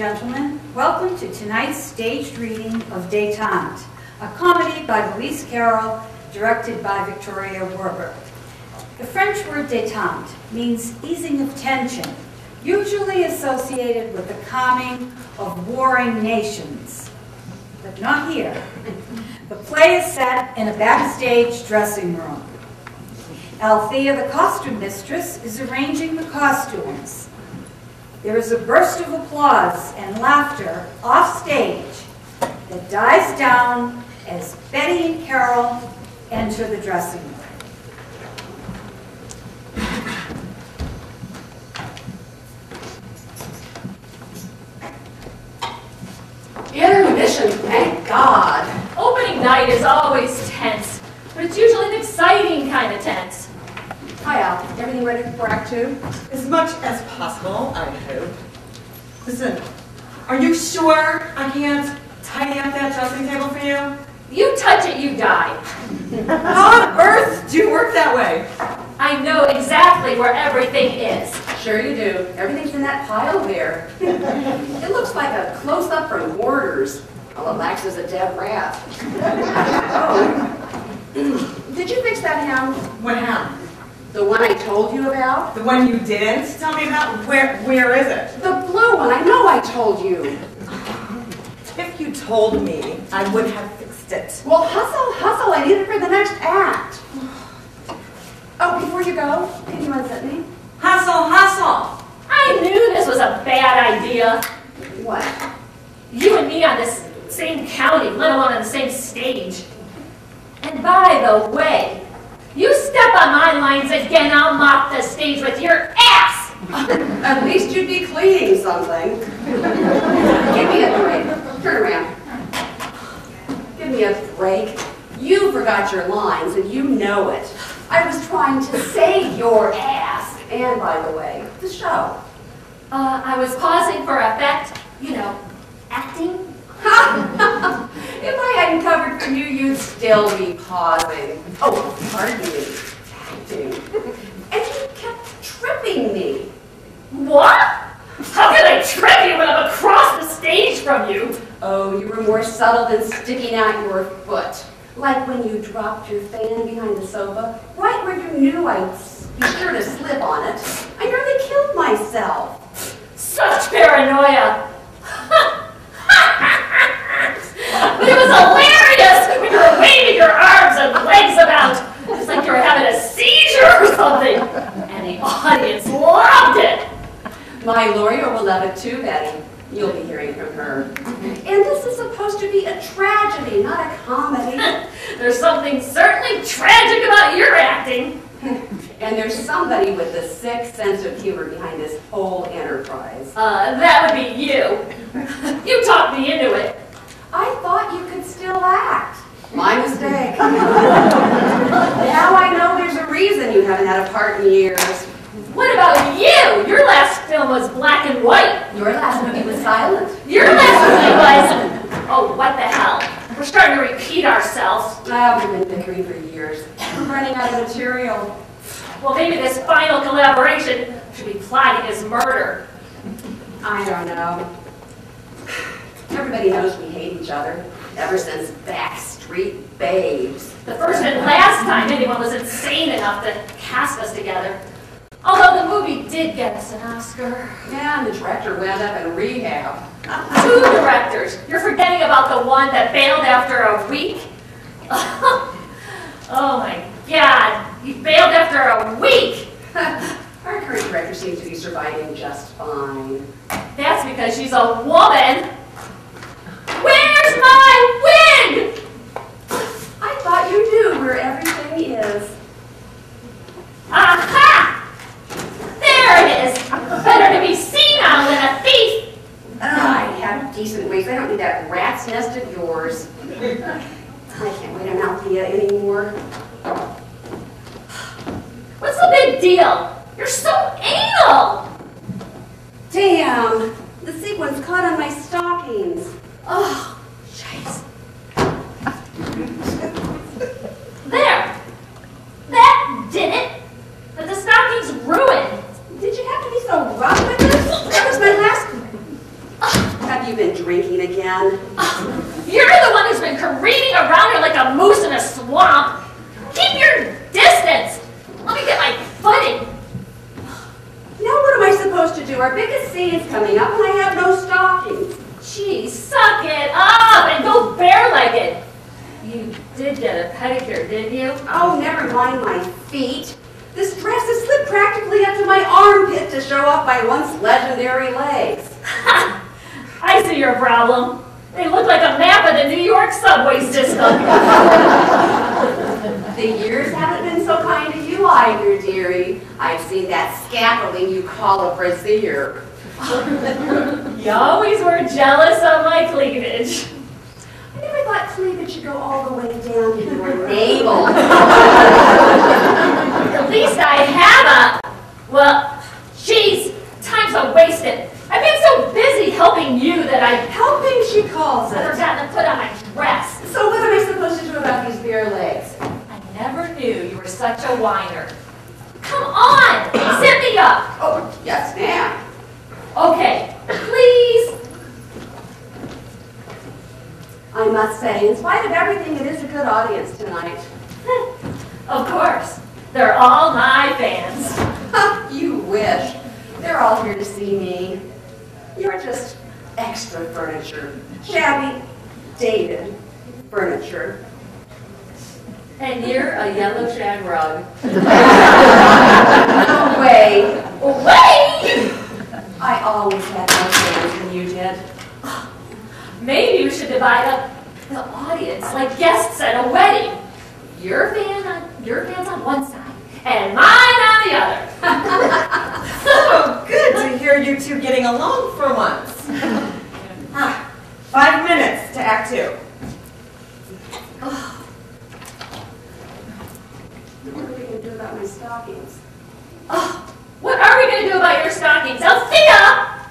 gentlemen, welcome to tonight's staged reading of Detente, a comedy by Louise Carroll, directed by Victoria Werber. The French word détente means easing of tension, usually associated with the calming of warring nations. But not here. The play is set in a backstage dressing room. Althea, the costume mistress, is arranging the costumes. There is a burst of applause and laughter off stage that dies down as Betty and Carol enter the dressing room. Intermission, thank God. Opening night is always tense, but it's usually an exciting kind of tense. Hi, Al. Everything ready for Act 2? As much as possible, I hope. Listen, are you sure I can't tidy up that dressing table for you? You touch it, you die. How on earth do you work that way? I know exactly where everything is. Sure you do. Everything's in that pile there. It looks like a close-up from Hoarders. All it lacks is a dead rat. Oh. Did you fix that ham? What ham? The one I told you about? The one you didn't tell me about? Where is it? The blue one. I know I told you. If you told me, I would have fixed it. Well, hustle. I need it for the next act. Oh, before you go, can you unzip me? Hustle! I knew this was a bad idea. What? You and me on this same county, let alone on the same stage. And by the way, you step on my lines again, I'll mop the stage with your ass! At least you'd be cleaning something. Give me a break. Turn around. Give me a break. You forgot your lines, and you know it. I was trying to save your ass. And by the way, the show. I was pausing for effect, you know, acting. If I hadn't covered for you, you'd still be pausing. Oh, pardon me. Acting. And you kept tripping me. What? How can I trip you when I'm across the stage from you? Oh, you were more subtle than sticking out your foot. Like when you dropped your fan behind the sofa, right where you knew I'd be sure to slip on it. I nearly killed myself. Such paranoia. But it was hilarious when you were waving your arms and legs about. It's like you were having a seizure or something. And the audience loved it. My lawyer will love it too, Betty. You'll be hearing from her. And this is supposed to be a tragedy, not a comedy. There's something certainly tragic about your acting. And there's somebody with a sick sense of humor behind this whole enterprise. That would be you. You talked me into it. I thought you could still act. My mistake. Now I know there's a reason you haven't had a part in years. What about you? Your last film was black and white. Your last movie was silent. Your last movie was... Oh, what the hell? We're starting to repeat ourselves. We've been bickering for years. We're running out of material. Well, maybe this final collaboration should be plotting his murder. I don't know. Everybody knows we hate each other. Ever since Backstreet Babes. The first and last time anyone was insane enough to cast us together. Although the movie did get us an Oscar. Yeah, and the director wound up in rehab. 2 directors. You're forgetting about the one that bailed after a week? Oh my God. He bailed after a week. Our current director seems to be surviving just fine. That's because she's a woman. Where's my wig? I thought you knew where everything is. Aha! There it is. Better to be seen on than a thief. I have decent wigs. I don't need that rat's nest of yours. I can't wait on Althea anymore. What's the big deal? You're so anal. Damn, the sequins caught on my stockings. Oh, jeez. There. That did it. But the stocking's ruined. Did you have to be so rough with this? That was my last... You're the one who's been careening around here like a moose in a swamp. Keep your distance. Let me get my footing. Now what am I supposed to do? Our biggest scene's coming up and I have no stockings. Gee, suck it up and go bare-legged. You did get a pedicure, didn't you? Oh, never mind my feet. This dress is slipped practically up to my armpit to show off my once legendary legs. Ha! I see your problem. They look like a map of the New York subway system. The years haven't been so kind to you either, dearie. I've seen that scaffolding you call a brassiere. You always were jealous of my cleavage. I never thought cleavage should go all the way down to your navel. At least I have a... Well, geez, time's so wasted. I've been so busy helping you that I Helping, she calls it. forgot to put on my dress. So what am I supposed to do about these bare legs? I never knew you were such a whiner. Come on, sit me up. Oh, yes, ma'am. Okay, please. I must say, in spite of everything, it is a good audience tonight. Of course, they're all my fans. You wish. They're all here to see me. You're just extra furniture. Shabby, dated furniture. And you're a yellow shag rug. Away. Away! I always had more fans than you did. Maybe you should divide up the audience like guests at a wedding. Your fans on one side, and mine on the other. Oh, good to hear you two getting along for once. 5 minutes to Act 2. What are we going to do about my stockings? Oh, what are we going to do about your stockings? Althea!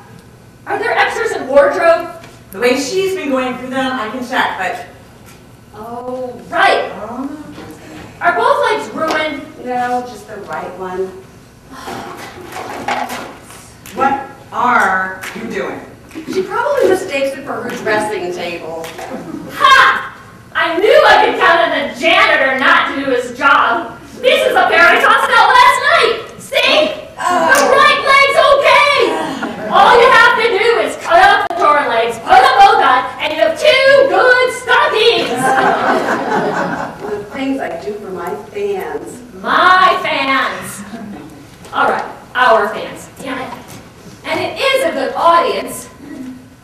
Are there extras in wardrobe? The way she's been going through them, I can check, but... Oh, right. Are both legs ruined? No, just the right one. What are you doing? She probably mistakes it for her dressing table. Ha! I knew I could count on the janitor not to do his job. This is a pair I tossed out last night. See? The right leg's okay. All you have to do is cut off the torn legs, put them both on, and you have 2 good stockings. The things I do for my fans. My fans. All right, our fans. Damn it. And it is a good audience.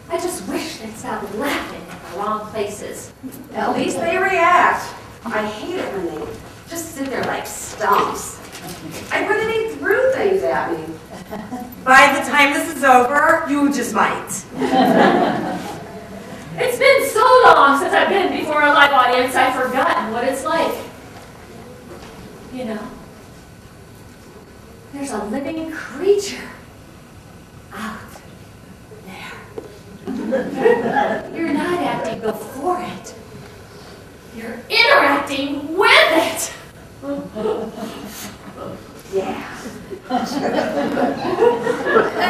I just wish they'd stop laughing at the wrong places. At least they react. I hate it when they just sit there like stumps. I'd rather they threw things at me. By the time this is over, you just might. It's been so long since I've been before a live audience, I've forgotten what it's like. You know, there's a living creature out there. You're not acting before it. You're interacting with it. Yeah.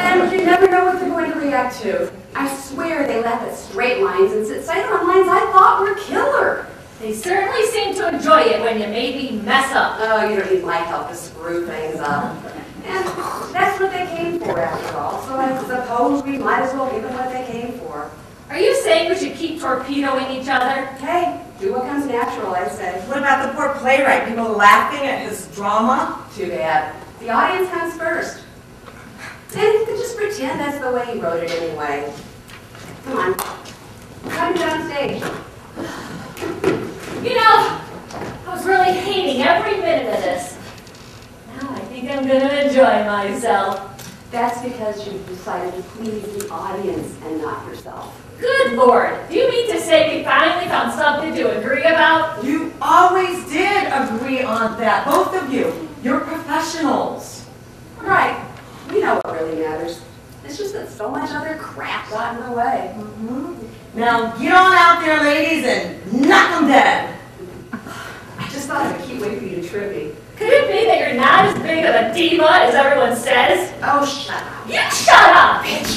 And you never know what they're going to react to. I swear they laugh at straight lines and sit silent on lines I thought were killer. They certainly seem to enjoy it when you maybe mess up. Oh, you don't need my help to screw things up. And that's what they came for after all, so I suppose we might as well give them what they came for. Are you saying we should keep torpedoing each other? Hey, do what comes natural, I say. What about the poor playwright? People laughing at his drama? Too bad. The audience comes first. And you can just pretend that's the way he wrote it anyway. Come on. Come down stage. You know, I was really hating every minute of this. Now I think I'm going to enjoy myself. That's because you've decided to please the audience and not yourself. Good Lord, do you mean to say we finally found something to agree about? You always did agree on that, both of you. You're professionals. Right. We know what really matters. It's just that so much other crap got in the way. Now get on out there, ladies, and knock them dead. I just thought of a cute way for you to trip me. Could it be that you're not as big of a diva as everyone says? Oh, shut up. You shut up! Bitch.